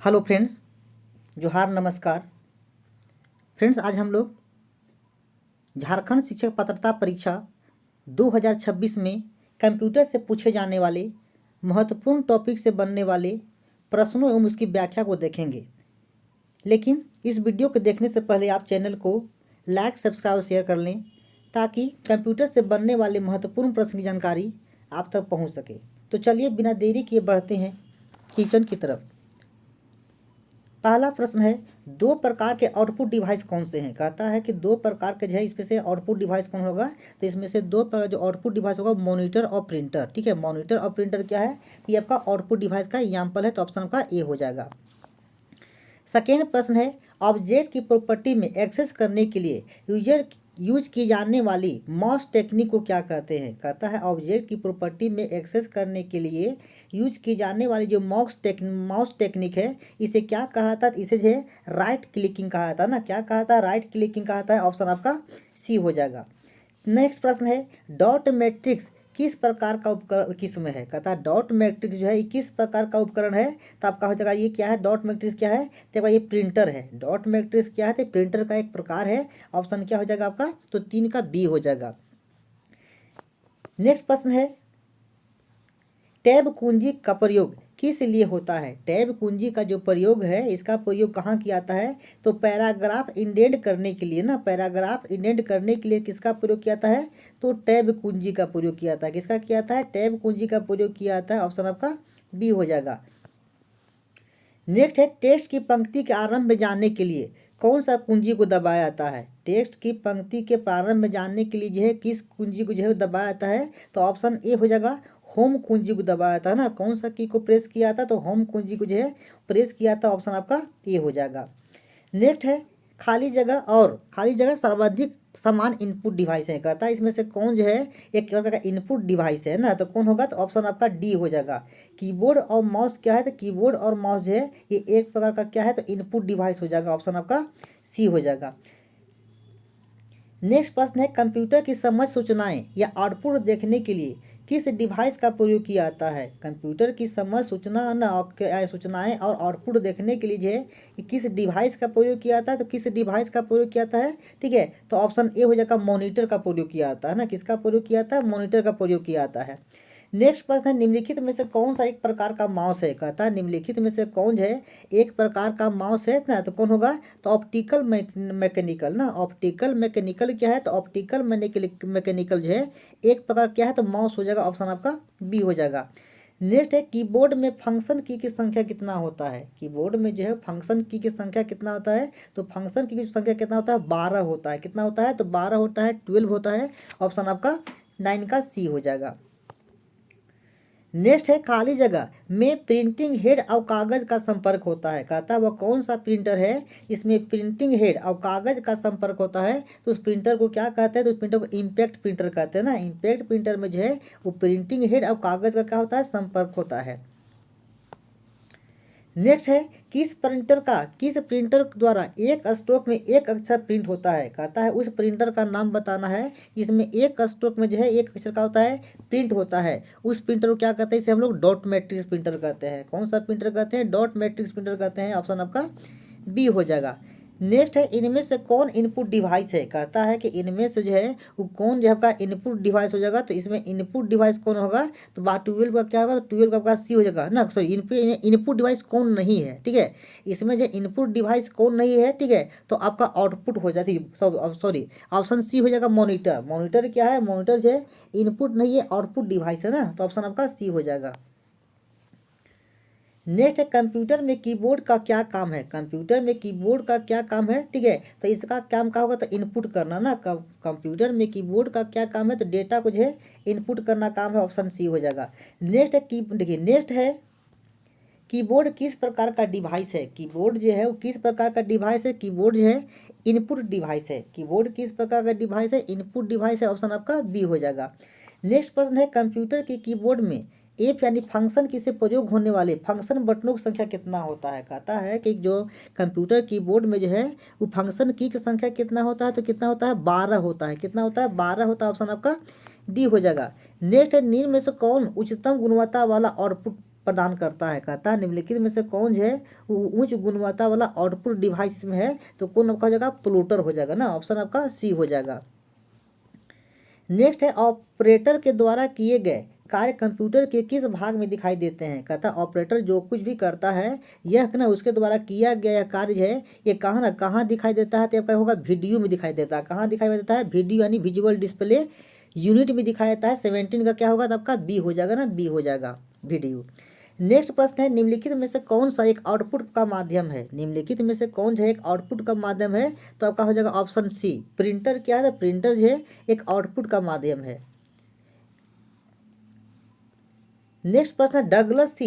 Hello friends, जोहार नमस्कार। Friends, आज हम लोग झारखंड शिक्षक पात्रता परीक्षा 2026 में कंप्यूटर से पूछे जाने वाले महत्वपूर्ण टॉपिक से बनने वाले प्रश्नों एवं उसकी व्याख्या को देखेंगे। लेकिन इस वीडियो को देखने से पहले आप चैनल को लाइक, सब्सक्राइब और शेयर कर लें ताकि कंप्यूटर से बनने वाले महत्वपूर्ण प्रश्न की जानकारी आप तक पहुंच सके। तो चलिए बिना देरी किए बढ़ते हैं किचन की तरफ। पहला प्रश्न है, दो प्रकार के आउटपुट डिवाइस कौन से हैं। कहता है कि दो प्रकार के जो है इसमें से आउटपुट डिवाइस कौन होगा। तो इसमें से दो प्रकार जो आउटपुट डिवाइस होगा मॉनिटर और प्रिंटर। ठीक है, मॉनिटर और प्रिंटर क्या है, ये आपका आउटपुट डिवाइस का एग्जाम्पल है। तो ऑप्शन आपका ए हो जाएगा। सेकेंड प्रश्न है, ऑब्जेक्ट की प्रॉपर्टी में एक्सेस करने के लिए यूज की जाने वाली माउस टेक्निक को क्या कहते हैं। कहता है ऑब्जेक्ट की प्रॉपर्टी में एक्सेस करने के लिए यूज की जाने वाली जो माउस टेक्निक है इसे क्या कहा था। इसे जो है राइट क्लिकिंग कहा था ना। क्या कहा था, राइट क्लिकिंग कहा था। ऑप्शन आपका सी हो जाएगा। नेक्स्ट प्रश्न है, डॉट मैट्रिक्स किस प्रकार का उपकरण किस्म है। कहता है डॉट मैट्रिक्स जो है ये किस प्रकार का उपकरण है। तो आपका हो जाएगा ये क्या है, डॉट मैट्रिक्स क्या है, तो ये प्रिंटर है। डॉट मैट्रिक्स क्या है, तो प्रिंटर का एक प्रकार है। ऑप्शन क्या हो जाएगा आपका, तो 3 का बी हो जाएगा। नेक्स्ट प्रश्न है, टैब कुंजी का प्रयोग किस लिए होता है। टैब कुंजी का जो प्रयोग है इसका प्रयोग कहाँ किया जाता है, तो पैराग्राफ इंडेंट करने के लिए ना। पैराग्राफ इंडेंट करने के लिए किसका प्रयोग किया जाता है, तो टैब कुंजी का प्रयोग किया जाता है। किसका किया जाता है, टैब कुंजी का प्रयोग किया जाता है। ऑप्शन आपका बी हो जाएगा। नेक्स्ट है, टेक्स्ट की पंक्ति के आरंभ में जाने के लिए कौन सा कुंजी को दबाया जाता है। टेक्स्ट की पंक्ति के प्रारंभ में जाने के लिए जो है किस कुंजी को जो है दबाया जाता है। तो ऑप्शन ए हो जाएगा, होम कुंजी को दबाया था ना। कौन सा की को प्रेस किया था, तो होम कुंजी को जो है प्रेस किया था। ऑप्शन आपका ए हो जाएगा। नेक्स्ट है, खाली जगह सर्वाधिक समान इनपुट डिवाइस है। कहता है इसमें से कौन जो है एक प्रकार का इनपुट डिवाइस है ना। तो कौन होगा, तो ऑप्शन आपका डी हो जाएगा। कीबोर्ड और माउस क्या है, तो कीबोर्ड और माउस जो है ये एक प्रकार का क्या है, तो इनपुट डिवाइस हो जाएगा। ऑप्शन आपका सी हो जाएगा। नेक्स्ट प्रश्न है, कंप्यूटर की समझ सूचनाएं या आउटपुट देखने के लिए किस डिवाइस का प्रयोग किया जाता है। कंप्यूटर की समझ सूचनाएं और आउटपुट देखने के लिए जो है कि किस डिवाइस का प्रयोग किया जाता है। तो किस डिवाइस का प्रयोग किया जाता है, ठीक है। तो ऑप्शन ए हो जाएगा, मॉनिटर का प्रयोग किया जाता है ना। किसका प्रयोग किया जाता है, मॉनिटर का प्रयोग किया जाता है। नेक्स्ट प्रश्न है, निम्नलिखित में से कौन सा एक प्रकार का माउस है। कहता है निम्नलिखित में से कौन है एक प्रकार का माउस है ना। तो कौन होगा, तो ऑप्टिकल मैकेनिकल ना। ऑप्टिकल मैकेनिकल क्या है, तो ऑप्टिकल मैकेनिकल जो है एक प्रकार क्या है, तो माउस हो जाएगा। ऑप्शन आपका बी हो जाएगा। नेक्स्ट है, कीबोर्ड में फंक्शन की संख्या कितना होता है। कीबोर्ड में जो है फंक्शन की संख्या कितना होता है, तो फंक्शन की संख्या कितना होता है, 12 होता है। कितना होता है, तो 12 होता है, 12 होता है। ऑप्शन आपका 9 का सी हो जाएगा। नेक्स्ट है, खाली जगह में प्रिंटिंग हेड और कागज का संपर्क होता है। कहता है वह कौन सा प्रिंटर है इसमें प्रिंटिंग हेड और कागज का संपर्क होता है। तो उस प्रिंटर को क्या कहते हैं, तो उस प्रिंटर को इम्पैक्ट प्रिंटर कहते हैं ना। इम्पैक्ट प्रिंटर में जो है वो प्रिंटिंग हेड और कागज का क्या होता है, संपर्क होता है। नेक्स्ट है, किस प्रिंटर द्वारा एक स्ट्रोक में एक अक्षर प्रिंट होता है। कहता है उस प्रिंटर का नाम बताना है जिसमें एक स्ट्रोक में जो है एक अक्षर का होता है प्रिंट होता है। उस प्रिंटर को क्या कहते हैं, इसे हम लोग डॉट मैट्रिक्स प्रिंटर कहते हैं। कौन सा प्रिंटर कहते हैं, डॉट मैट्रिक्स प्रिंटर कहते हैं। ऑप्शन आपका बी हो जाएगा। नेक्स्ट है, इनमें से कौन इनपुट डिवाइस है। कहता है कि इनमें से जो है वो कौन जो आपका इनपुट डिवाइस हो जाएगा। तो इसमें इनपुट डिवाइस कौन होगा, तो 12 का क्या होगा, तो 12 का आपका सी हो जाएगा ना। सॉरी, इनपुट डिवाइस कौन नहीं है, ठीक है। इसमें जो इनपुट डिवाइस कौन नहीं है, ठीक है, तो आपका आउटपुट हो जाती है। सॉरी, ऑप्शन सी हो जाएगा, मॉनिटर। मॉनिटर क्या है, मॉनिटर जो है इनपुट नहीं है, आउटपुट डिवाइस है ना। तो ऑप्शन आपका सी हो जाएगा। नेक्स्ट है, कंप्यूटर में कीबोर्ड का क्या काम है। कंप्यूटर में कीबोर्ड का क्या काम है, ठीक है। तो इसका काम क्या होगा, तो इनपुट करना ना। कंप्यूटर में कीबोर्ड का क्या काम है, तो डेटा को जो है इनपुट करना काम है। ऑप्शन सी हो जाएगा। नेक्स्ट है देखिए, नेक्स्ट है, कीबोर्ड किस प्रकार का डिवाइस है। कीबोर्ड जो है वो किस प्रकार का डिवाइस है, कीबोर्ड जो है इनपुट डिवाइस है। कीबोर्ड किस प्रकार का डिवाइस है, इनपुट डिवाइस है। ऑप्शन आपका बी हो जाएगा। नेक्स्ट प्रश्न है, कंप्यूटर के कीबोर्ड में एफ यानी फंक्शन की से प्रयोग होने वाले फंक्शन बटनों की संख्या कितना होता है। कहता है कि जो कंप्यूटर कीबोर्ड में जो है वो फंक्शन की संख्या कितना होता है, तो कितना होता है, 12 होता है। कितना होता है, 12 होता है। ऑप्शन आपका डी हो जाएगा। नेक्स्ट है, निम्न में से कौन उच्चतम गुणवत्ता वाला आउटपुट प्रदान करता है। कहता है निम्नलिखित में से कौन जो है वो उच्च गुणवत्ता वाला आउटपुट डिवाइस में है, तो कौन आपका हो जाएगा, पोलूटर हो जाएगा ना, ऑप्शन आपका सी हो जाएगा। नेक्स्ट है ऑपरेटर के द्वारा किए गए कार्य कंप्यूटर के किस भाग में दिखाई देते हैं। कहता है ऑपरेटर जो कुछ भी करता है यह ना उसके द्वारा किया गया कार्य है ये कहाँ दिखाई देता है, तो आपका होगा वीडियो में दिखाई देता है। कहाँ दिखाई देता है, वीडियो यानी विजुअल डिस्प्ले यूनिट में दिखाया जाता है। 17 का क्या होगा, तो आपका बी हो जाएगा ना, बी हो जाएगा वीडियो। नेक्स्ट प्रश्न है निम्नलिखित में से कौन सा एक आउटपुट का माध्यम है। निम्नलिखित में से कौन सा एक आउटपुट का माध्यम है, तो आपका हो जाएगा ऑप्शन सी प्रिंटर। क्या है, तो प्रिंटर जो है एक आउटपुट का माध्यम है। नेक्स्ट प्रश्न है डगलस सी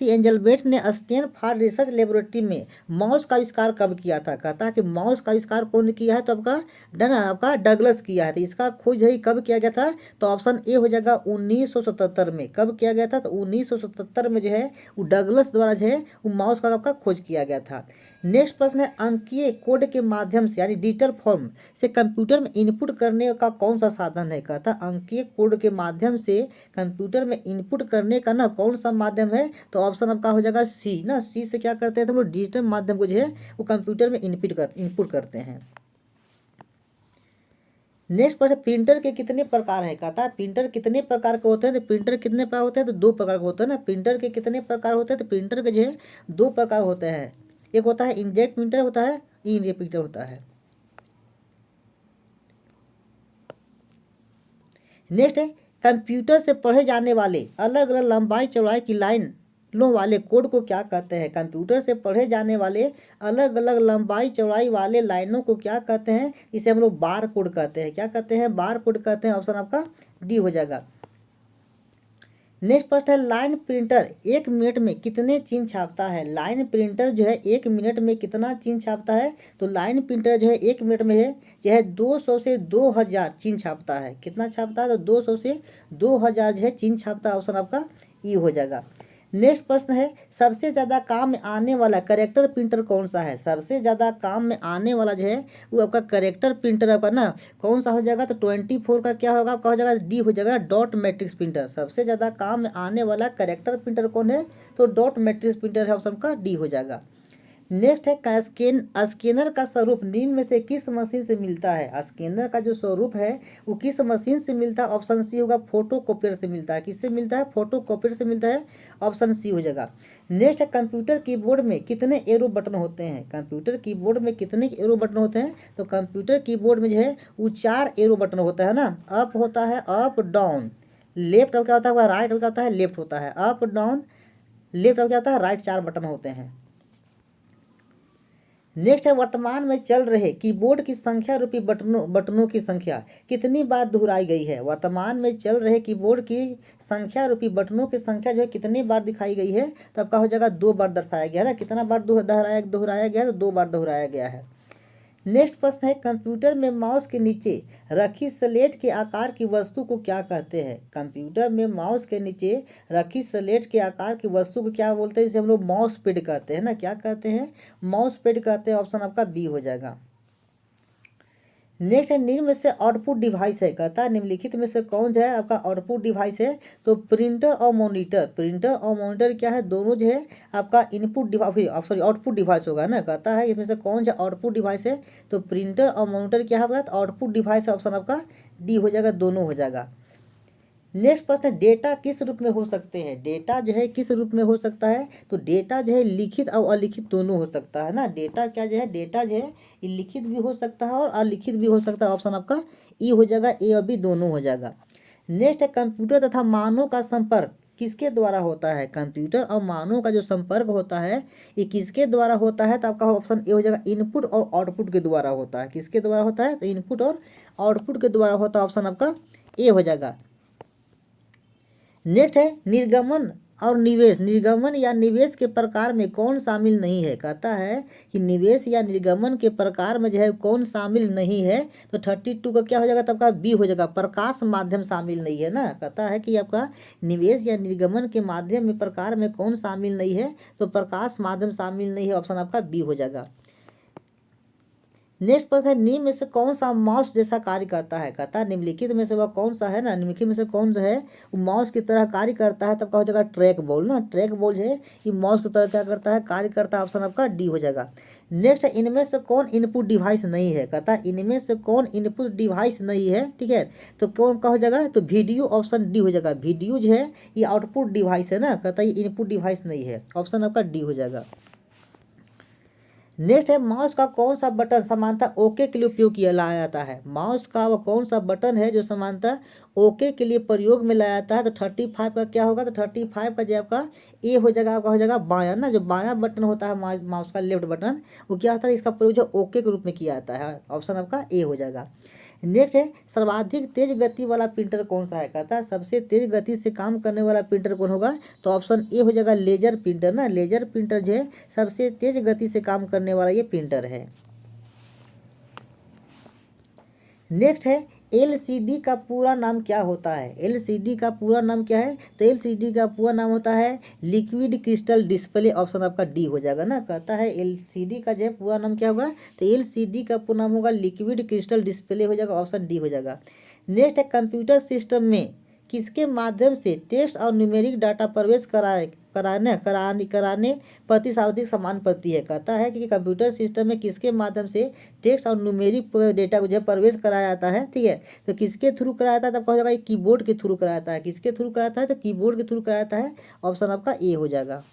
एंजलबर्ट ने स्टैनफोर्ड रिसर्च लेबोरेटरी में माउस का आविष्कार कब किया था। कहता है कि माउस का आविष्कार कौन किया है, तो आपका डगलस किया है। तो इसका खोज है कब किया गया था, तो ऑप्शन ए हो जाएगा 1977 में। कब किया गया था, तो 1977 में जो है वो डगलस द्वारा जो है वो माउस का आपका खोज किया गया था। नेक्स्ट प्रश्न है अंकीय कोड के माध्यम से यानी डिजिटल फॉर्म से कंप्यूटर में इनपुट करने का कौन सा साधन है। कहता अंकीय कोड के माध्यम से कंप्यूटर में इनपुट करने का ना कौन सा माध्यम है, तो ऑप्शन आपका हो जाएगा सी ना, सी से क्या करते हैं तो हम लोग डिजिटल माध्यम को जो है वो कंप्यूटर में इनपुट करते हैं। नेक्स्ट प्रश्न प्रिंटर के कितने प्रकार हैं। कहता है प्रिंटर कितने प्रकार के होते हैं, तो प्रिंटर कितने प्रकार होते हैं, तो 2 प्रकार के होते हैं ना। प्रिंटर के कितने प्रकार होते हैं, तो प्रिंटर के जो है 2 प्रकार होते हैं। एक होता है इंकजेट प्रिंटर होता है, ई प्रिंटर होता है। नेक्स्ट है कंप्यूटर से पढ़े जाने वाले अलग अलग लंबाई चौड़ाई की लाइनों वाले कोड को क्या कहते हैं। कंप्यूटर से पढ़े जाने वाले अलग अलग लंबाई चौड़ाई वाले लाइनों को क्या कहते हैं, इसे हम लोग बार कोड कहते हैं। क्या कहते हैं, बार कोड कहते हैं। ऑप्शन आपका डी हो जाएगा। नेक्स्ट प्रश्न है लाइन प्रिंटर 1 मिनट में कितने चिन्ह छापता है। लाइन प्रिंटर जो है 1 मिनट में कितना चिन्ह छापता है, तो लाइन प्रिंटर जो है 1 मिनट में है जो है 200 से 2000 चिन्ह छापता है। कितना छापता है, तो 200 से 2000 जो है चिन्ह छापता है। ऑप्शन आपका ई हो जाएगा। नेक्स्ट प्रश्न है सबसे ज़्यादा काम में आने वाला करेक्टर प्रिंटर कौन सा है। सबसे ज़्यादा काम में आने वाला जो है वो आपका करेक्टर प्रिंटर आपका ना कौन सा हो जाएगा, तो 24 का क्या होगा, आपका हो जाएगा डी हो जाएगा डॉट मैट्रिक्स प्रिंटर। सबसे ज़्यादा काम में आने वाला करेक्टर प्रिंटर कौन है, तो डॉट मैट्रिक्स प्रिंटर है। ऑप्शन का डी हो जाएगा। नेक्स्ट है स्कैनर का स्वरूप निम्न में से किस मशीन से मिलता है। स्कैनर का जो स्वरूप है वो किस मशीन से मिलता है, ऑप्शन सी होगा फोटोकॉपियर से मिलता है। किससे मिलता है, फोटोकॉपियर से मिलता है। ऑप्शन सी हो जाएगा। नेक्स्ट है कंप्यूटर कीबोर्ड में कितने एरो बटन होते हैं। कंप्यूटर कीबोर्ड में कितने एरो बटन होते हैं, तो कंप्यूटर कीबोर्ड में जो है वो 4 एरो बटन होता है ना। अप होता है, अप डाउन, लेफ्ट क्या होता है, राइट क्या होता है, लेफ्ट होता है, अप डाउन लेफ्ट क्या होता है, राइट, 4 बटन होते हैं। नेक्स्ट है वर्तमान में चल रहे कीबोर्ड की संख्या रूपी बटनों की संख्या कितनी बार दोहराई गई है। वर्तमान में चल रहे कीबोर्ड की संख्या रूपी बटनों की संख्या जो है कितनी बार दिखाई गई है, तो आपका हो जाएगा 2 बार दर्शाया गया है ना। कितना बार दोहराया गया है, तो 2 बार दोहराया गया है। नेक्स्ट प्रश्न है कंप्यूटर में माउस के नीचे रखी स्लेट के आकार की वस्तु को क्या कहते हैं। कंप्यूटर में माउस के नीचे रखी स्लेट के आकार की वस्तु को क्या बोलते हैं, जिसे हम लोग माउस पैड कहते हैं ना। क्या कहते हैं, माउस पैड कहते हैं। ऑप्शन आपका बी हो जाएगा। नेक्स्ट है निम्न में से आउटपुट डिवाइस है। कहता है निम्नलिखित में से कौन जो है आपका आउटपुट डिवाइस है, तो प्रिंटर और मॉनिटर। प्रिंटर और मॉनिटर क्या है, दोनों जो है आपका input device sorry output device होगा ना। कहता है इसमें से कौन सा आउटपुट डिवाइस है, तो प्रिंटर और मॉनिटर क्या होगा, तो आउटपुट डिवाइस है। ऑप्शन आपका डी हो जाएगा, दोनों हो जाएगा। नेक्स्ट प्रश्न डेटा किस रूप में हो सकते हैं। डेटा जो है किस रूप में हो सकता है, तो डेटा जो है लिखित और अलिखित दोनों हो सकता है ना। डेटा क्या जो है, डेटा जो है लिखित भी हो सकता है और अलिखित भी हो सकता है। ऑप्शन आपका ई हो जाएगा, ए और बी दोनों हो जाएगा। नेक्स्ट है कंप्यूटर तथा मानव का संपर्क किसके द्वारा होता है। कंप्यूटर और मानव का जो संपर्क होता है ये किसके द्वारा होता है, तो आपका ऑप्शन ए हो जाएगा इनपुट और आउटपुट के द्वारा होता है। किसके द्वारा होता है, तो इनपुट और आउटपुट के द्वारा होता है। ऑप्शन आपका ए हो जाएगा। नेक्स्ट है निर्गमन और निवेश। निर्गमन या निवेश के प्रकार में कौन शामिल नहीं है। कहता है कि निवेश या निर्गमन के प्रकार में जो है कौन शामिल नहीं है, तो 32 का क्या हो जाएगा, तब का बी हो जाएगा, प्रकाश माध्यम शामिल नहीं है ना। कहता है कि आपका निवेश या निर्गमन के माध्यम में प्रकार में कौन शामिल नहीं है, तो प्रकाश माध्यम शामिल नहीं है। ऑप्शन आपका बी हो जाएगा। नेक्स्ट प्रश्न है निम्न में से कौन सा माउस जैसा कार्य करता है, कहता है निम्नलिखित में से वह कौन सा है ना, निम्नलिखित में से कौन सा है वो माउस की तरह कार्य करता है, तब क्या हो जाएगा ट्रैक बॉल ना, ट्रैक बॉल जो है ये माउस की तरह क्या करता है कार्य करता है, ऑप्शन आपका डी हो जाएगा। नेक्स्ट है इनमें से कौन इनपुट डिवाइस नहीं है, कहता है इनमें से कौन इनपुट डिवाइस नहीं है, ठीक है तो कौन का हो जाएगा, तो वीडियो, ऑप्शन डी हो जाएगा। वीडियो जो है ये आउटपुट डिवाइस है ना, कहता है ये इनपुट डिवाइस नहीं है, ऑप्शन आपका डी हो जाएगा। नेक्स्ट है माउस का कौन सा बटन समानता ओके के लिए उपयोग किया लाया जाता है, माउस का वो कौन सा बटन है जो समानता ओके के लिए प्रयोग में लाया जाता है, तो 35 का क्या होगा, तो 35 का जो आपका ए हो जाएगा, आपका हो जाएगा बायां ना, जो बायां बटन होता है माउस का लेफ्ट बटन वो क्या होता है, इसका प्रयोग जो ओके के रूप में किया जाता है, ऑप्शन आपका ए हो जाएगा। नेक्स्ट है सर्वाधिक तेज गति वाला प्रिंटर कौन सा है, कहता है सबसे तेज गति से काम करने वाला प्रिंटर कौन होगा, तो ऑप्शन ए हो जाएगा लेजर प्रिंटर ना, लेजर प्रिंटर जो है सबसे तेज गति से काम करने वाला ये प्रिंटर है। नेक्स्ट है एलसीडी का पूरा नाम क्या होता है, एलसीडी का पूरा नाम क्या है, तो एलसीडी का पूरा नाम होता है लिक्विड क्रिस्टल डिस्प्ले, ऑप्शन आपका डी हो जाएगा ना, कहता है एलसीडी का जो है पूरा नाम क्या होगा, तो एलसीडी का पूरा नाम होगा लिक्विड क्रिस्टल डिस्प्ले हो जाएगा, ऑप्शन डी हो जाएगा। नेक्स्ट है कंप्यूटर सिस्टम में किसके माध्यम से टेक्स्ट और न्यूमेरिक डाटा प्रवेश कराने प्रति सावधिक समान प्रति है, कहता है कि कंप्यूटर सिस्टम में किसके माध्यम से टेक्स्ट और न्यूमेरिक डेटा को जो प्रवेश कराया जाता है, ठीक है तो किसके थ्रू कराया जाता है, तब कहा जाएगा कीबोर्ड के थ्रू कराया है, किसके थ्रू कराता है, तो कीबोर्ड के थ्रू कराता है, ऑप्शन आपका ए हो जाएगा।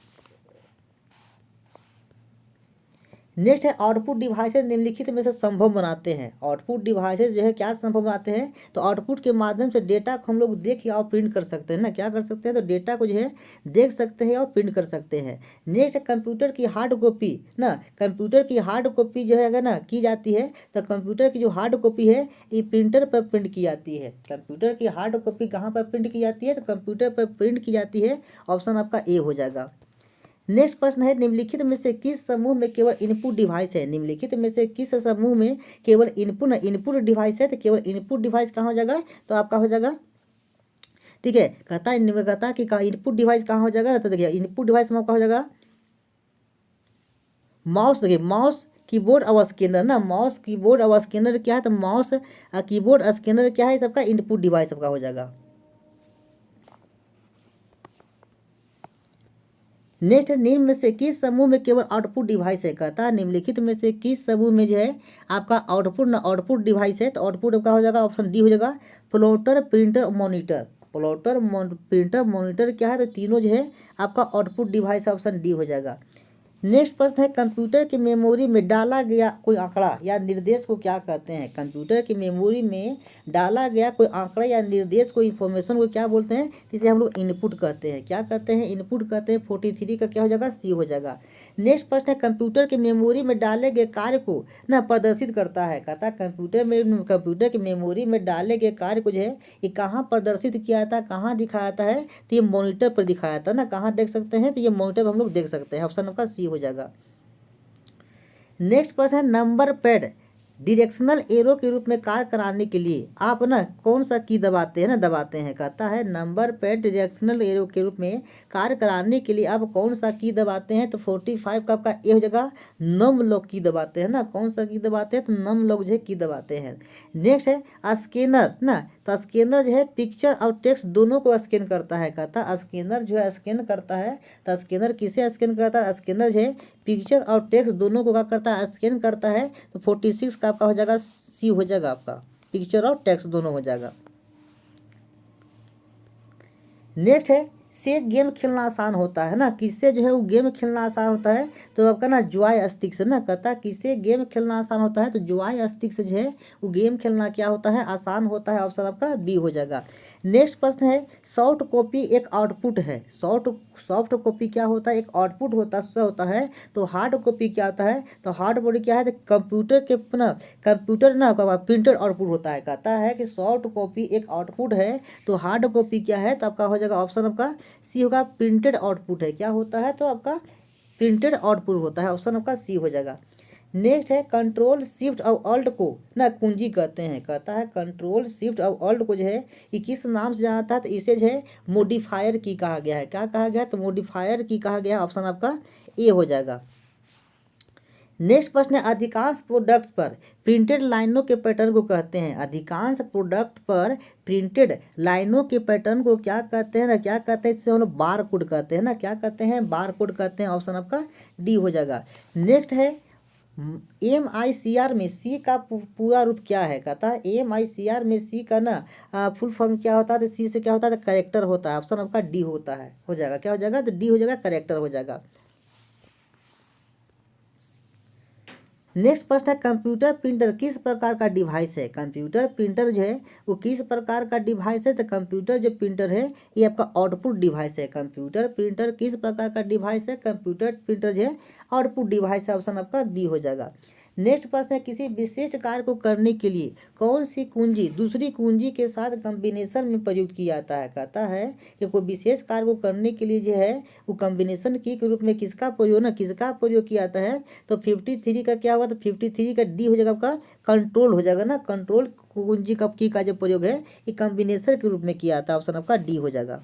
नेक्स्ट है आउटपुट डिवाइसेज निम्नलिखित में से संभव बनाते हैं, आउटपुट डिवाइसेज जो है क्या संभव बनाते हैं, तो आउटपुट के माध्यम से डेटा को हम लोग देख और प्रिंट कर सकते हैं ना, क्या कर सकते हैं, तो डेटा को जो है देख सकते हैं और प्रिंट कर सकते हैं। नेक्स्ट कंप्यूटर की हार्ड कॉपी ना, कंप्यूटर की हार्ड कॉपी जो है ना की जाती है, तो कंप्यूटर की जो हार्ड कॉपी है ये प्रिंटर पर प्रिंट की जाती है, कंप्यूटर की हार्ड कॉपी कहाँ पर प्रिंट की जाती है, तो कंप्यूटर पर प्रिंट की जाती है, ऑप्शन आपका ए हो जाएगा। नेक्स्ट प्रश्न है निम्नलिखित में से किस समूह में केवल इनपुट डिवाइस है, निम्नलिखित में से किस समूह में केवल इनपुट डिवाइस है, तो केवल इनपुट डिवाइस कहाँ हो जाएगा, तो आपका हो जाएगा, ठीक है कहता है कि कहाँ इनपुट डिवाइस कहाँ हो जाएगा, तो देखिए इनपुट डिवाइस में आपका हो जाएगा माउस, देखिए माउस कीबोर्ड और स्कैनर ना, माउस कीबोर्ड और स्कैनर क्या है, तो माउस कीबोर्ड स्कैनर क्या है, सबका इनपुट डिवाइस सबका हो जाएगा। नेक्स्ट निम्न में से किस समूह में केवल आउटपुट डिवाइस है, कहता है निम्नलिखित में से किस समूह में जो है आपका आउटपुट डिवाइस है, तो आउटपुट आपका हो जाएगा, ऑप्शन डी हो जाएगा plotter printer monitor, plotter printer monitor क्या है, तो तीनों जो है आपका आउटपुट डिवाइस, ऑप्शन डी हो जाएगा। नेक्स्ट प्रश्न है कंप्यूटर की मेमोरी में डाला गया कोई आंकड़ा या निर्देश को क्या कहते हैं, कंप्यूटर की मेमोरी में डाला गया कोई आंकड़ा या निर्देश को इन्फॉर्मेशन को क्या बोलते हैं, इसे हम लोग इनपुट कहते हैं, क्या कहते हैं, इनपुट कहते हैं। 43 का क्या हो जाएगा, सी हो जाएगा। नेक्स्ट प्रश्न है कंप्यूटर की मेमोरी में डाले गए कार्य को ना प्रदर्शित करता है, कहता है कंप्यूटर की मेमोरी में डाले गए कार्य को जो है ये कहाँ प्रदर्शित किया जाता है, कहाँ दिखाया जाता है, तो ये मॉनिटर पर दिखाया जाता है ना, कहाँ देख सकते हैं, तो ये मॉनिटर पर हम लोग देख सकते हैं, ऑप्शन आपका सी हो जाएगा। नेक्स्ट प्रश्न है नंबर पैड डायरेक्शनल एरो के रूप में कार्य कराने के लिए आप ना कौन सा की दबाते हैं ना, दबाते हैं, कहता है नंबर पैड डायरेक्शनल एरो के रूप में कार्य कराने के लिए आप कौन सा की दबाते हैं, तो 45 का आपका ए हो जाएगा नम लॉक की दबाते हैं ना, कौन सा की दबाते हैं, तो नम लॉक जो है की दबाते हैं। नेक्स्ट है स्कैनर ना, तो स्कैनर जो है पिक्चर और टेक्स्ट दोनों को स्कैन करता है, कहता है स्कैनर जो है स्कैन करता है, तो स्कैनर किसे स्कैन करता है, स्कैनर जो है पिक्चर और टेक्स्ट दोनों को क्या करता है, स्कैन करता है, तो 46 का आपका हो जाएगा सी हो जाएगा, आपका पिक्चर और टेक्स्ट दोनों हो जाएगा। नेक्स्ट है से गेम खेलना आसान होता है ना, किससे जो है वो गेम खेलना आसान होता है, तो आपका ना जॉय स्टिक से ना, कहता है किससे गेम खेलना आसान होता है, तो जॉय स्टिक से जो है वो गेम खेलना क्या होता है, आसान होता है, ऑप्शन आपका बी हो जाएगा। नेक्स्ट प्रश्न है सॉफ्ट कॉपी एक आउटपुट है, सॉफ्ट कॉपी क्या होता है, एक आउटपुट होता है, तो हार्ड कॉपी क्या होता है, तो हार्ड कॉपी क्या है, तो कंप्यूटर ना प्रिंटेड आउटपुट होता है, कहता है कि सॉफ्ट कॉपी एक आउटपुट है, तो हार्ड कॉपी क्या है, तो आपका हो जाएगा ऑप्शन आपका सी होगा प्रिंटेड आउटपुट है, क्या होता है, तो आपका प्रिंटेड आउटपुट होता है, ऑप्शन आपका सी हो जाएगा। नेक्स्ट है कंट्रोल शिफ्ट और अल्ट को ना कुंजी कहते हैं, कहता है कंट्रोल शिफ्ट और अल्ट को जो है ये किस नाम से जाना था, तो इसे जो है मॉडिफायर की कहा गया है, क्या कहा गया है, तो मॉडिफायर की कहा गया है, ऑप्शन आपका ए हो जाएगा। नेक्स्ट प्रश्न है, अधिकांश प्रोडक्ट पर प्रिंटेड लाइनों के पैटर्न को कहते हैं। अधिकांश प्रोडक्ट पर प्रिंटेड लाइनों के पैटर्न को क्या कहते हैं ना, क्या कहते हैं, जिसे हम लोग बार कोड कहते हैं ना, क्या कहते हैं, बार कोड कहते हैं। ऑप्शन आपका डी हो जाएगा। नेक्स्ट है, MICR में सी का पूरा रूप क्या है। कहता है MICR में सी का ना फुल फॉर्म क्या होता है, तो सी से क्या होता है, तो करेक्टर होता है। ऑप्शन आपका डी होता है, हो जाएगा, क्या हो जाएगा, तो डी हो जाएगा, करेक्टर हो जाएगा। नेक्स्ट प्रश्न है, कंप्यूटर प्रिंटर किस प्रकार का डिवाइस है। कंप्यूटर प्रिंटर जो है वो किस प्रकार का डिवाइस है, तो कंप्यूटर जो प्रिंटर है ये आपका आउटपुट डिवाइस है। कंप्यूटर प्रिंटर किस प्रकार का डिवाइस है, कंप्यूटर प्रिंटर जो है आउटपुट डिवाइस है। ऑप्शन आपका बी हो जाएगा। नेक्स्ट प्रश्न है, किसी विशिष्ट कार्य को करने के लिए कौन सी कुंजी दूसरी कुंजी के साथ कॉम्बिनेशन में प्रयुक्त किया जाता है। कहता है कि कोई विशेष कार्य को करने के लिए जो है वो कॉम्बिनेशन की के रूप में किसका प्रयोग किया जाता है, तो 53 का क्या होगा, तो 53 का डी हो जाएगा, आपका कंट्रोल हो जाएगा ना। कंट्रोल कुंजी का की का जो प्रयोग है ये कॉम्बिनेशन के रूप में किया जाता है। ऑप्शन आपका डी हो जाएगा।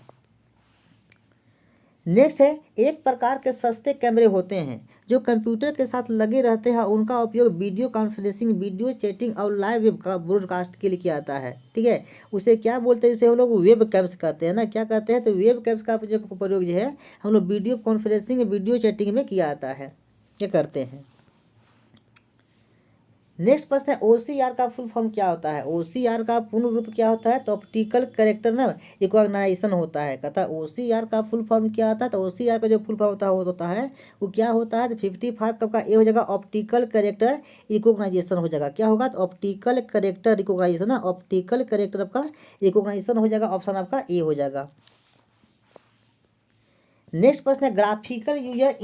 नेक्स्ट है, एक प्रकार के सस्ते कैमरे होते हैं जो कंप्यूटर के साथ लगे रहते हैं, उनका उपयोग वीडियो कॉन्फ्रेंसिंग, वीडियो चैटिंग और लाइव वेब का ब्रॉडकास्ट के लिए किया जाता है। ठीक है, उसे क्या बोलते हैं, उसे हम लोग वेब कैम्स कहते हैं ना, क्या कहते हैं, तो वेब कैम्स का जो प्रयोग जो है हम लोग वीडियो कॉन्फ्रेंसिंग, वीडियो चैटिंग में किया जाता है, ये करते हैं। नेक्स्ट प्रश्न है, OCR का फुल फॉर्म क्या होता है। OCR का पूर्ण रूप क्या होता है, तो ऑप्टिकल कैरेक्टर ना रिकॉग्नाइजेशन होता है। कहता है OCR का फुल फॉर्म क्या होता है, तो OCR का जो फुल फॉर्म होता है वो क्या होता है, तो 55 का ए हो जाएगा, ऑप्टिकल कैरेक्टर रिकॉग्नाइजेशन हो जाएगा। क्या होगा, तो ऑप्टिकल कैरेक्टर रिकॉग्नाइजेशन ना, ऑप्टिकल कैरेक्टर आपका रिकॉग्नाइजेशन हो जाएगा। ऑप्शन आपका ए हो जाएगा। नेक्स्ट प्रश्न है, graphical user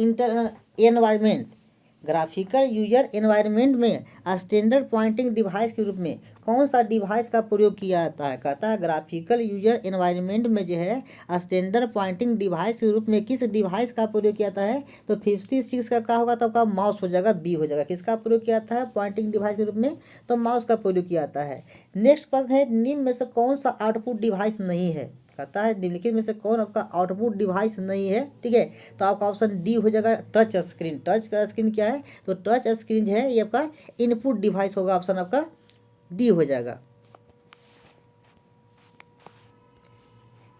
environment, graphical user environment में स्टैंडर्ड पॉइंटिंग डिवाइस के रूप में कौन सा डिवाइस का प्रयोग किया जाता है। कहता है ग्राफिकल यूजर एनवायरनमेंट में जो है स्टैंडर्ड पॉइंटिंग डिवाइस के रूप में किस डिवाइस का प्रयोग किया जाता है, तो 56 का क्या होगा, तो आपका माउस हो जाएगा, बी हो जाएगा। किसका प्रयोग किया जाता है पॉइंटिंग डिवाइस के रूप में, तो माउस का प्रयोग किया जाता है। नेक्स्ट प्रश्न है, निम्न में से कौन सा आउटपुट डिवाइस नहीं है। कहता है निम्नलिखित में से कौन आपका आउटपुट डिवाइस नहीं है। ठीक है, तो आपका ऑप्शन डी हो जाएगा, टच स्क्रीन। टच का स्क्रीन क्या है, तो टच स्क्रीन जो है ये आपका इनपुट डिवाइस होगा। ऑप्शन आपका डी हो जाएगा।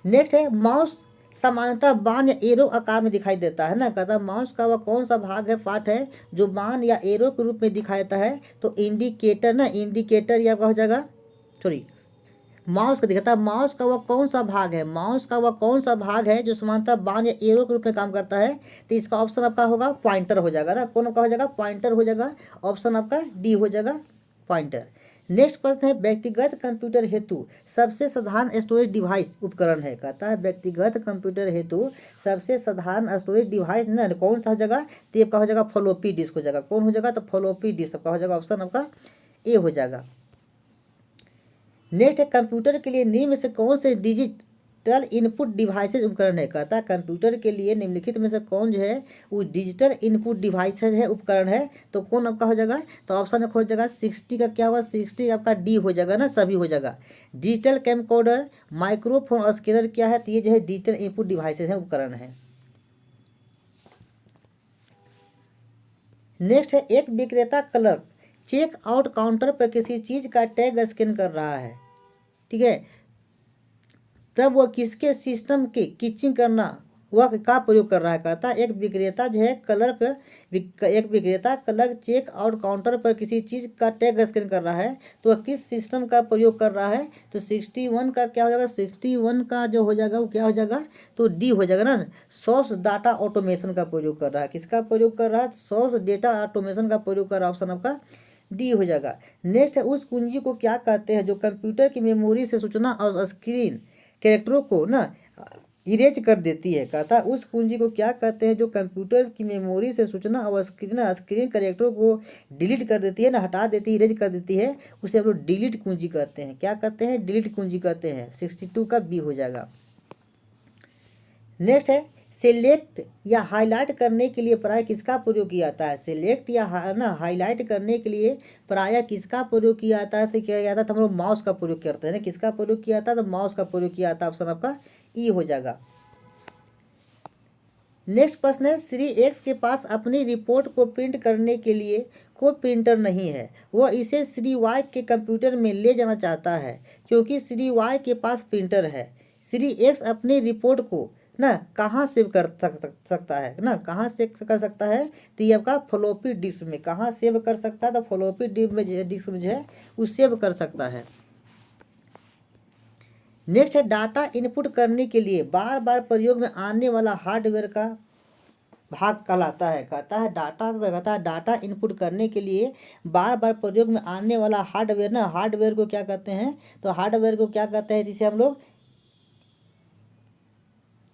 नेक्स्ट है, माउस सामान्यतः बाण या एरो आकार में दिखाई देता है ना। कहता है माउस का वह कौन सा भाग है, पार्ट है जो बाण या एरो के रूप में दिखाई देता है, तो इंडिकेटर ना, इंडिकेटर या हो जाएगा, सॉरी माउस का दिखाता है। माउस का वह कौन सा भाग है, माउस का वह कौन सा भाग है जो समानता बाण या एरो के रूप में काम करता है, तो इसका ऑप्शन आपका होगा पॉइंटर हो जाएगा ना। कौन आपका हो जाएगा, पॉइंटर हो जाएगा। ऑप्शन आपका डी हो जाएगा, पॉइंटर। नेक्स्ट प्रश्न है, व्यक्तिगत कंप्यूटर हेतु सबसे साधारण स्टोरेज डिवाइस उपकरण है। कहता है व्यक्तिगत कंप्यूटर हेतु सबसे साधारण स्टोरेज डिवाइस ना कौन सा हो जाएगा, तो आपका हो जाएगा फ्लोपी डिस्क हो जाएगा। कौन हो जाएगा, तो फ्लोपी डिस्क आपका हो जाएगा। ऑप्शन आपका ए हो जाएगा। नेक्स्ट है, कंप्यूटर के लिए निम्न में से कौन से डिजिटल इनपुट डिवाइसेज उपकरण है। कहता है कंप्यूटर के लिए निम्नलिखित में से कौन जो है वो डिजिटल इनपुट डिवाइसेज है, उपकरण है, तो कौन आपका हो जाएगा, तो ऑप्शन हो जाएगा 60 का क्या होगा, 60 आपका डी हो जाएगा ना, सभी हो जाएगा। डिजिटल कैमकोडर, माइक्रोफोन और स्कैनर क्या है, तो ये जो है डिजिटल इनपुट डिवाइसेज है, उपकरण है। नेक्स्ट है, एक विक्रेता क्लर्क चेक आउट काउंटर पर किसी चीज का टैग स्कैन कर रहा है। ठीक है, तब वह किसके सिस्टम के किचिंग करना वह का प्रयोग कर रहा है। कहता है एक विक्रेता जो है क्लर्क, एक विक्रेता क्लर्क चेक आउट काउंटर पर किसी चीज का टैग स्कैन कर रहा है, तो वह किस सिस्टम का प्रयोग कर रहा है, तो 61 का क्या हो जाएगा, 61 का जो हो जाएगा वो क्या हो जाएगा, तो डी हो जाएगा ना, सोर्स डाटा ऑटोमेशन का प्रयोग कर रहा है। किसका प्रयोग कर रहा है, सोर्स डेटा ऑटोमेशन का प्रयोग कर रहा है। ऑप्शन आपका डी हो जाएगा। नेक्स्ट है, उस कुंजी को क्या कहते हैं जो कंप्यूटर की मेमोरी से सूचना और स्क्रीन कैरेक्टरों को ना इरेज कर देती है। कहता है उस कुंजी को क्या कहते हैं जो कंप्यूटर की मेमोरी से सूचना और स्क्रीन कैरेक्टरों को डिलीट कर देती है ना, हटा देती है, इरेज कर देती है, उसे हम लोग डिलीट कुंजी कहते हैं। क्या कहते हैं, डिलीट कुंजी कहते हैं। 62 का बी हो जाएगा। नेक्स्ट है, सिलेक्ट या हाईलाइट करने के लिए प्राय किसका प्रयोग किया जाता है। सिलेक्ट या हाईलाइट करने के लिए प्राय किसका प्रयोग किया जाता है, तो क्या जाता है, तो हम लोग माउस का प्रयोग करते हैं ना। किसका प्रयोग किया जाता है, तो माउस का प्रयोग किया जाता है। ऑप्शन आपका ई हो जाएगा। नेक्स्ट प्रश्न है, श्री एक्स के पास अपनी रिपोर्ट को प्रिंट करने के लिए कोई प्रिंटर नहीं है। वह इसे श्री वाई के कंप्यूटर में ले जाना चाहता है क्योंकि श्री वाई के पास प्रिंटर है। श्री एक्स अपनी रिपोर्ट को ना कहाँ सेव कर सकता है ना, कहाँ से कर सकता है, तो ये आपका फ्लॉपी डिस्क में कहाँ सेव कर सकता है, तो फ्लॉपी डिस्क में जो है वो सेव कर सकता है। नेक्स्ट है, डाटा इनपुट करने के लिए बार बार प्रयोग में आने वाला हार्डवेयर का भाग कहलाता है। कहता है डाटा इनपुट करने के लिए बार बार प्रयोग में आने वाला हार्डवेयर ना, हार्डवेयर को क्या कहते हैं, तो हार्डवेयर को क्या कहते हैं, जिसे हम लोग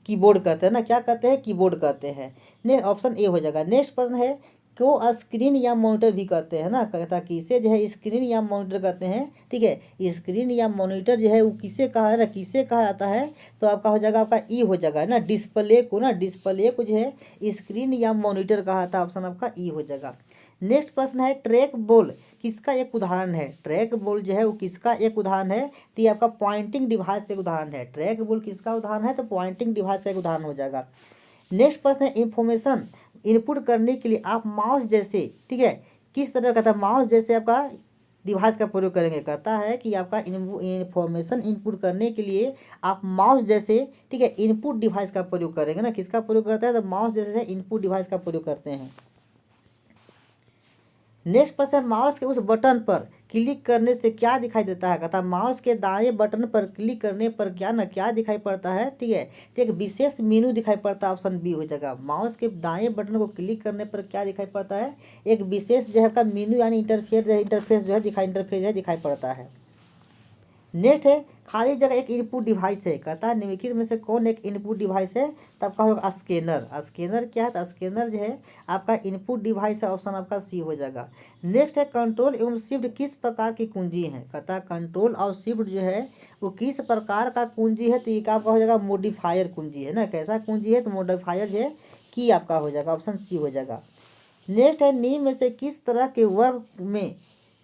कीबोर्ड कहते हैं ना, क्या कहते हैं, कीबोर्ड कहते हैं। नेक्स्ट ऑप्शन ए हो जाएगा। नेक्स्ट प्रश्न है, को स्क्रीन या मॉनिटर भी कहते हैं ना, कहता कि इसे जो है स्क्रीन या मॉनिटर कहते हैं। ठीक है, स्क्रीन या मॉनिटर जो है वो किसे कहा है ना, किसे कहा जाता है, तो आपका हो जाएगा, आपका ई हो जाएगा ना, डिस्प्ले को ना, डिस्प्ले को जो है स्क्रीन या मॉनिटर कहा था। ऑप्शन आपका ई हो जाएगा। नेक्स्ट प्रश्न है, ट्रैक बॉल किसका एक उदाहरण है। ट्रैक बॉल जो है वो किसका एक उदाहरण है, तो ये आपका पॉइंटिंग डिवाइस एक उदाहरण है। ट्रैक बॉल किसका उदाहरण है, तो पॉइंटिंग डिवाइस का एक उदाहरण हो जाएगा। नेक्स्ट प्रश्न है, इंफॉर्मेशन इनपुट करने के लिए आप माउस जैसे, ठीक है, किस तरह का था, माउस जैसे आपका डिवाइस का प्रयोग करेंगे। कहता है कि आपका इंफॉर्मेशन इनपुट करने के लिए आप माउस जैसे, ठीक है, इनपुट डिवाइस का प्रयोग करेंगे ना, किसका प्रयोग करता है, तो माउस जैसे इनपुट डिवाइस का प्रयोग करते हैं। नेक्स्ट प्रश्न है, माउस के उस बटन पर क्लिक करने से क्या दिखाई देता है। कहता है माउस के दाएं बटन पर क्लिक करने पर क्या दिखाई पड़ता है। ठीक है, तो एक विशेष मेनू दिखाई पड़ता है। ऑप्शन बी हो जाएगा। माउस के दाएं बटन को क्लिक करने पर क्या दिखाई पड़ता है, एक विशेष जो है का मेनू यानी इंटरफेस जो है दिखाई पड़ता है। नेक्स्ट है, खाली जगह एक इनपुट डिवाइस है। कहता है निम्नलिखित में से कौन एक इनपुट डिवाइस है, तब का होगा स्कैनर। स्कैनर क्या है, तो स्कैनर जो है आपका इनपुट डिवाइस है। ऑप्शन आपका सी हो जाएगा। नेक्स्ट है, कंट्रोल एवं शिफ्ट किस प्रकार की कुंजी है। कहता है कंट्रोल और शिफ्ट जो है वो किस प्रकार का कुंजी है, तो ये आपका हो जाएगा मोडिफायर कुंजी है ना। कैसा कुंजी है, तो मोडिफायर जो है की आपका हो जाएगा। ऑप्शन सी हो जाएगा। नेक्स्ट है, निम्न में से किस तरह के वर्ग में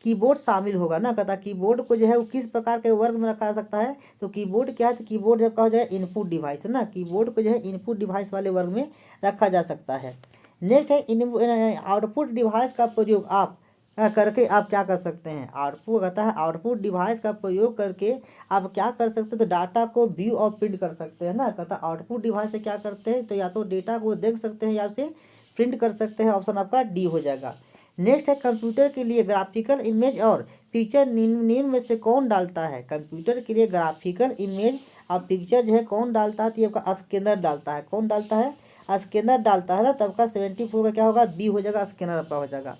कीबोर्ड शामिल होगा ना। कहता कीबोर्ड को जो है वो किस प्रकार के वर्ग में रखा जा सकता है, तो कीबोर्ड क्या है, तो कीबोर्ड जब कहा जाए इनपुट डिवाइस है ना, कीबोर्ड को जो है इनपुट डिवाइस वाले वर्ग में रखा जा सकता है। नेक्स्ट है, आउटपुट डिवाइस का प्रयोग आप करके आप क्या कर सकते हैं। आउटपुट कहता है आउटपुट डिवाइस का प्रयोग करके आप क्या कर सकते हैं, तो डाटा को व्यू और प्रिंट कर सकते हैं ना। कहता आउटपुट डिवाइस से क्या करते हैं, तो या तो डेटा को देख सकते हैं या उसे प्रिंट कर सकते हैं। ऑप्शन आपका डी हो जाएगा। नेक्स्ट है, कंप्यूटर के लिए ग्राफिकल इमेज और पिक्चर निम्न में से कौन डालता है। कंप्यूटर के लिए ग्राफिकल इमेज और पिक्चर जो है कौन डालता है, तो ये आपका स्कैनर डालता है। कौन डालता है, स्कैनर डालता है ना। तब का 74 का क्या होगा, बी हो जाएगा, स्कैनर आपका हो जाएगा।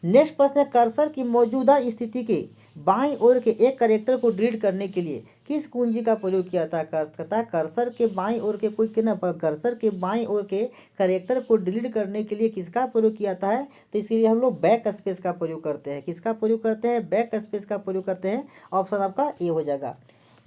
नेक्स्ट प्रश्न है, कर्सर की मौजूदा स्थिति के बाईं ओर के एक कैरेक्टर को डिलीट करने के लिए किस कुंजी का प्रयोग किया था। कहता है कर्सर के बाईं ओर के कोई ना, कर्सर के बाईं ओर के कैरेक्टर को डिलीट करने के लिए किसका प्रयोग किया जाता है, तो इसके लिए हम लोग बैक स्पेस का प्रयोग करते हैं। किसका प्रयोग करते हैं, बैक स्पेस का प्रयोग करते हैं। ऑप्शन आपका ए हो जाएगा।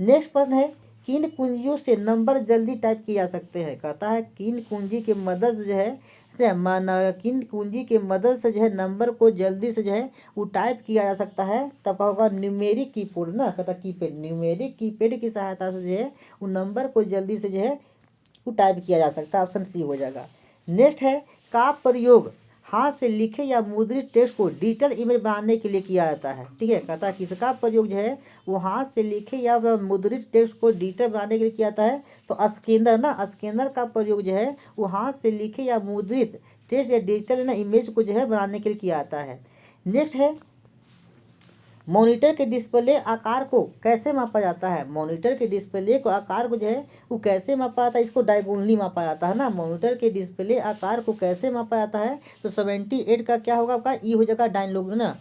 नेक्स्ट प्रश्न है, किन कुंजियों से नंबर जल्दी टाइप किए जा सकते हैं। कहता है किन कुंजी की मदद जो है किन कुंजी के मदद से जो है नंबर को जल्दी से जो है वो टाइप किया जा सकता है। तब होगा न्यूमेरिक कीबोर्ड ना। कहता कीपैड, न्यूमेरिक कीपैड की सहायता से जो है वो नंबर को जल्दी से जो है वो टाइप किया जा सकता है। ऑप्शन सी हो जाएगा। नेक्स्ट है, का प्रयोग हाथ से लिखे या मुद्रित टेक्स्ट को डिजिटल इमेज बनाने के लिए किया जाता है। ठीक है, कहता है किसका प्रयोग जो है वो हाथ से लिखे या मुद्रित टेक्स्ट को डिजिटल बनाने के लिए किया जाता है, तो स्कैनर ना, स्कैनर का प्रयोग जो है वो हाथ से लिखे या मुद्रित टेक्स्ट या डिजिटल ना इमेज को जो है बनाने के लिए किया जाता है। नेक्स्ट है, मॉनिटर के डिस्प्ले आकार को कैसे मापा जाता है। मॉनिटर के डिस्प्ले को आकार को जो है वो कैसे मापा जाता है, इसको डायगोनली मापा जाता है ना। मॉनिटर के डिस्प्ले आकार को कैसे मापा जाता है, तो 78 का क्या होगा आपका ई हो जाएगा, डायलोग ना,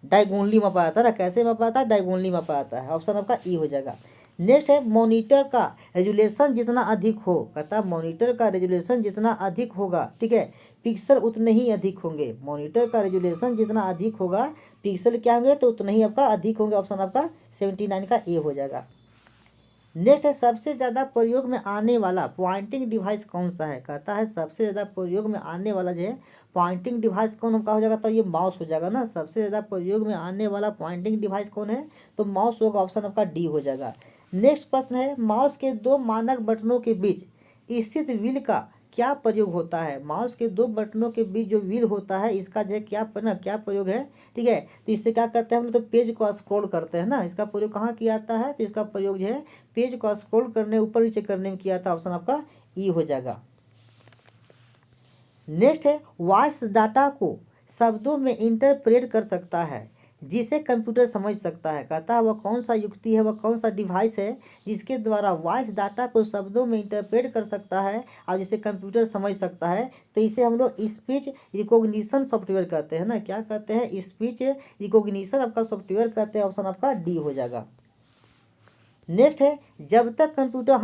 डायगोनली मापा जाता है ना। कैसे मापा जाता है, डायगोनली मापा जाता है। ऑप्शन आपका ई हो जाएगा। नेक्स्ट है, मॉनिटर का रेजुलेशन जितना अधिक हो। कहता मॉनिटर का रेजुलेशन जितना अधिक होगा, ठीक है, पिक्सल उतने ही अधिक होंगे। मॉनिटर का रेजुलेशन जितना अधिक होगा, पिक्सल क्या होंगे, तो उतने ही आपका अधिक होंगे। ऑप्शन आपका 79 का ए हो जाएगा। नेक्स्ट है, सबसे ज़्यादा प्रयोग में आने वाला पॉइंटिंग डिवाइस कौन सा है। कहता है सबसे ज़्यादा प्रयोग में आने वाला जो है पॉइंटिंग डिवाइस कौन का हो जाएगा, तो ये माउस हो जाएगा ना। सबसे ज़्यादा प्रयोग में आने वाला पॉइंटिंग डिवाइस कौन है, तो माउस होगा। ऑप्शन आपका डी हो जाएगा। नेक्स्ट प्रश्न है, माउस के दो मानक बटनों के बीच स्थित व्हील का क्या प्रयोग होता है। माउस के दो बटनों के बीच जो व्हील होता है इसका जो है क्या प्रयोग है। ठीक है, तो इससे क्या करते हैं हम लोग, तो पेज को स्क्रॉल करते हैं ना। इसका प्रयोग कहाँ किया जाता है, तो इसका प्रयोग जो है पेज को स्क्रॉल करने, ऊपर नीचे करने में किया जाता है। ऑप्शन आपका ई हो जाएगा। नेक्स्ट है वॉइस डाटा को शब्दों में इंटरप्रेट कर सकता है जिसे कंप्यूटर समझ सकता है। कहता है वह कौन सा युक्ति है, वह कौन सा डिवाइस है जिसके द्वारा वॉइस डाटा को शब्दों में इंटरप्रेट कर सकता है और जिसे कंप्यूटर समझ सकता है। तो इसे हम लोग स्पीच रिकॉग्निशन सॉफ्टवेयर कहते हैं ना। क्या कहते हैं, स्पीच रिकॉग्निशन आपका सॉफ्टवेयर कहते हैं। ऑप्शन आपका डी हो जाएगा। नेक्स्ट है जब तक कंप्यूटर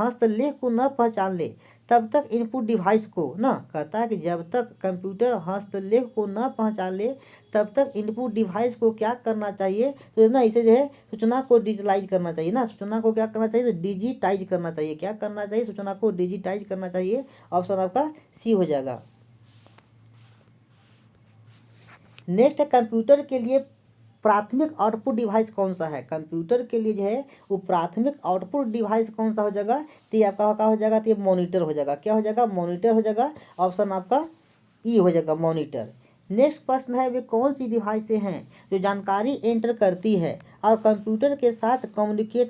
हस्तलेख को न पहचान ले तब तक इनपुट डिवाइस को ना। कहता है कि जब तक कंप्यूटर हस्तलेख को न पहचान ले तब तक इनपुट डिवाइस को क्या करना चाहिए, तो ना इसे जो है सूचना को डिजिटलाइज करना चाहिए ना। सूचना को क्या करना चाहिए, तो डिजिटाइज करना चाहिए। क्या करना चाहिए, सूचना को डिजिटाइज करना चाहिए। ऑप्शन आपका सी हो जाएगा। नेक्स्ट है कंप्यूटर के लिए प्राथमिक आउटपुट डिवाइस कौन सा है। कंप्यूटर के लिए जो है वो प्राथमिक आउटपुट डिवाइस कौन सा हो जाएगा, तो ये आपका क्या हो जाएगा, तो ये मॉनिटर हो जाएगा। क्या हो जाएगा, मॉनिटर हो जाएगा। ऑप्शन आपका ई हो जाएगा, मॉनिटर। नेक्स्ट प्रश्न है वे कौन सी डिवाइसें हैं जो जानकारी एंटर करती है और कंप्यूटर के साथ कम्युनिकेट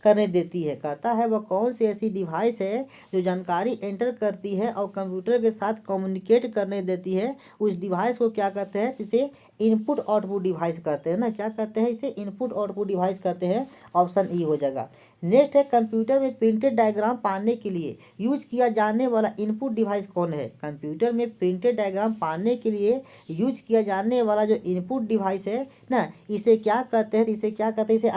करने देती है। कहता है वह कौन सी ऐसी डिवाइस है जो जानकारी एंटर करती है और कंप्यूटर के साथ कम्युनिकेट करने देती है। उस डिवाइस को क्या कहते हैं, इसे इनपुट आउटपुट डिवाइस कहते हैं ना। क्या कहते हैं, इसे इनपुट आउटपुट डिवाइस कहते हैं। ऑप्शन ई हो जाएगा। नेक्स्ट है कंप्यूटर में प्रिंटेड डायग्राम पाने के लिए यूज किया जाने वाला इनपुट डिवाइस कौन है। कंप्यूटर में प्रिंटेड डायग्राम पाने के लिए यूज किया जाने वाला जो इनपुट डिवाइस है ना, इसे क्या कहते हैं, इसे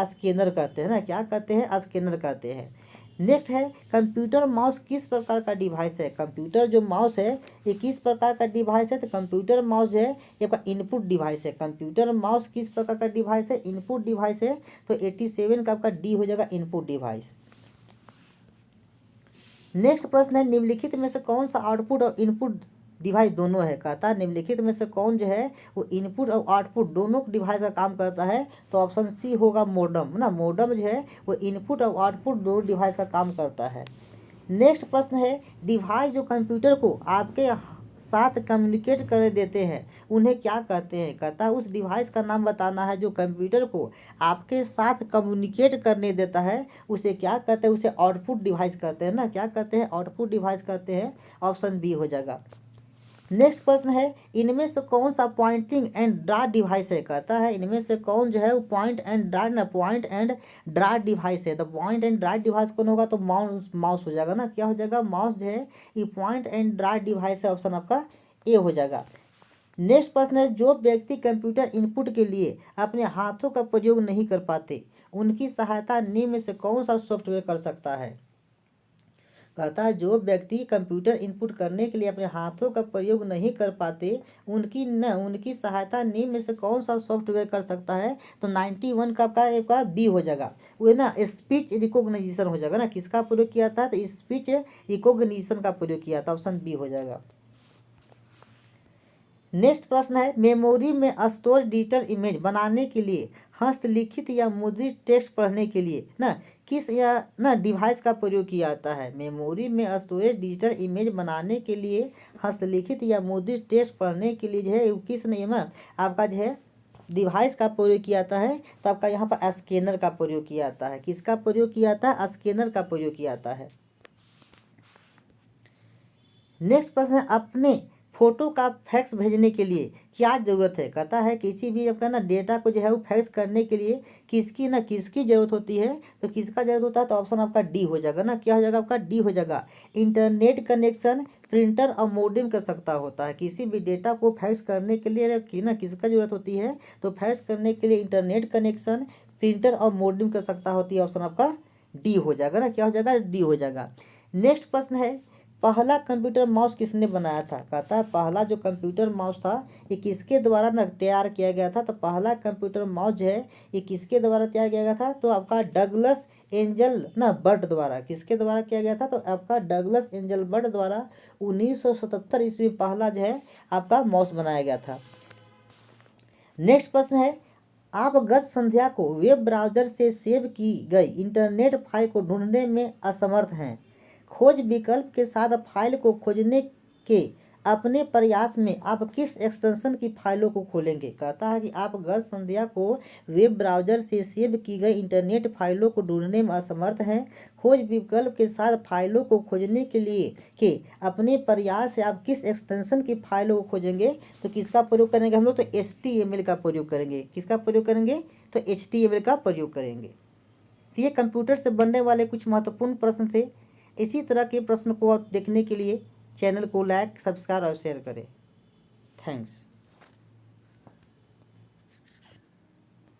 स्कैनर कहते हैं ना। क्या कहते हैं, स्कैनर कहते हैं। नेक्स्ट है कंप्यूटर माउस किस प्रकार का डिवाइस है। कंप्यूटर जो माउस है ये किस प्रकार का डिवाइस है, तो कंप्यूटर माउस जो है ये आपका इनपुट डिवाइस है। कंप्यूटर माउस किस प्रकार का डिवाइस है, इनपुट डिवाइस है। तो 87 का आपका डी हो जाएगा, इनपुट डिवाइस। नेक्स्ट प्रश्न है निम्नलिखित में से कौन सा आउटपुट और इनपुट डिवाइस दोनों है। कहता है निम्नलिखित में से कौन जो है वो इनपुट और आउटपुट दोनों डिवाइस का काम करता है। तो ऑप्शन सी होगा मोडम ना। मोडम जो है वो इनपुट और आउटपुट दोनों डिवाइस का काम करता है। नेक्स्ट प्रश्न है डिवाइस जो कंप्यूटर को आपके साथ कम्युनिकेट कर देते हैं उन्हें क्या कहते हैं। कहता है उस डिवाइस का नाम बताना है जो कंप्यूटर को आपके साथ कम्युनिकेट करने देता है, उसे क्या कहते हैं, उसे आउटपुट डिवाइस कहते हैं ना। क्या कहते हैं, आउटपुट डिवाइस कहते हैं। ऑप्शन बी हो जाएगा। नेक्स्ट प्रश्न है इनमें से कौन सा पॉइंटिंग एंड ड्रा डिवाइस है। कहता है इनमें से कौन जो है वो पॉइंट एंड ड्रा डिवाइस है। तो पॉइंट एंड ड्रा डिवाइस कौन होगा, तो माउस हो जाएगा ना। क्या हो जाएगा, माउस जो है ये पॉइंट एंड ड्रा डिवाइस है। ऑप्शन आपका ए हो जाएगा। नेक्स्ट प्रश्न है जो व्यक्ति कंप्यूटर इनपुट के लिए अपने हाथों का प्रयोग नहीं कर पाते उनकी सहायता निम्न में से कौन सा सॉफ्टवेयर कर सकता है। कहता है जो व्यक्ति कंप्यूटर इनपुट करने के लिए अपने हाथों का प्रयोग नहीं कर पाते उनकी सहायता निम्न में से कौन सा सॉफ्टवेयर कर सकता है। तो 91 का बी हो जाएगा। वो ना स्पीच रिकॉग्निशन हो जाएगा ना। किसका प्रयोग किया था, तो स्पीच रिकॉग्निशन का प्रयोग किया था। ऑप्शन बी हो जाएगा। नेक्स्ट प्रश्न है मेमोरी में स्टोर डिजिटल इमेज बनाने के लिए हस्तलिखित या मुद्रित टेक्स्ट पढ़ने के लिए ना किस या ना डिवाइस का प्रयोग किया जाता है। मेमोरी में स्टोरेज डिजिटल इमेज बनाने के लिए हस्तलिखित या मुद्रित टेक्स्ट पढ़ने के लिए जो है किस नियम आपका जो है डिवाइस का प्रयोग किया जाता है। तो आपका यहाँ पर स्कैनर का प्रयोग किया जाता है। किसका प्रयोग किया जाता है, स्कैनर का प्रयोग किया जाता है। नेक्स्ट प्रश्न है अपने फोटो का फैक्स भेजने के लिए क्या ज़रूरत है। कहता है किसी भी आपका ना डेटा को जो है वो फैक्स करने के लिए किसकी ज़रूरत होती है, तो किसका ज़रूरत होता है। तो ऑप्शन आपका डी हो जाएगा ना। क्या हो जाएगा, आपका डी हो जाएगा। इंटरनेट कनेक्शन प्रिंटर और मोडेम कर सकता होता है। किसी भी डेटा को फैक्स करने के लिए किसका ज़रूरत होती है, तो फैक्स करने के लिए इंटरनेट कनेक्शन प्रिंटर और मोडेम कर सकता होती है। ऑप्शन आपका डी हो जाएगा ना। क्या हो जाएगा, डी हो जाएगा। नेक्स्ट प्रश्न है पहला कंप्यूटर माउस किसने बनाया था। कहता है पहला जो कंप्यूटर माउस था ये किसके द्वारा ना तैयार किया गया था। तो पहला कंप्यूटर माउस जो है ये किसके द्वारा तैयार किया गया था, तो आपका डगलस एंजल ना बर्ट द्वारा। किसके द्वारा किया गया था, तो आपका डगलस एंजल बर्ट द्वारा 1977 ईस्वी पहला जो है आपका माउस बनाया गया था। नेक्स्ट प्रश्न है आप गत संध्या को वेब ब्राउज़र से सेव की गई इंटरनेट फाइल को ढूंढने में असमर्थ हैं। खोज विकल्प के साथ फाइल को खोजने के अपने प्रयास में आप किस एक्सटेंशन की फाइलों को खोलेंगे। कहता है कि आप गत संध्या को वेब ब्राउज़र से सेव की गई इंटरनेट फाइलों को ढूंढने में असमर्थ हैं। खोज विकल्प के साथ फाइलों को खोजने के लिए के अपने प्रयास से आप किस एक्सटेंशन की फाइलों को खोजेंगे। तो किसका प्रयोग करेंगे हम लोग, तो HTML का प्रयोग करेंगे। किसका प्रयोग करेंगे, तो HTML का प्रयोग करेंगे। ये कंप्यूटर से बनने वाले कुछ महत्वपूर्ण प्रश्न थे। इसी तरह के प्रश्न को आप देखने के लिए चैनल को लाइक, सब्सक्राइब और शेयर करें। थैंक्स।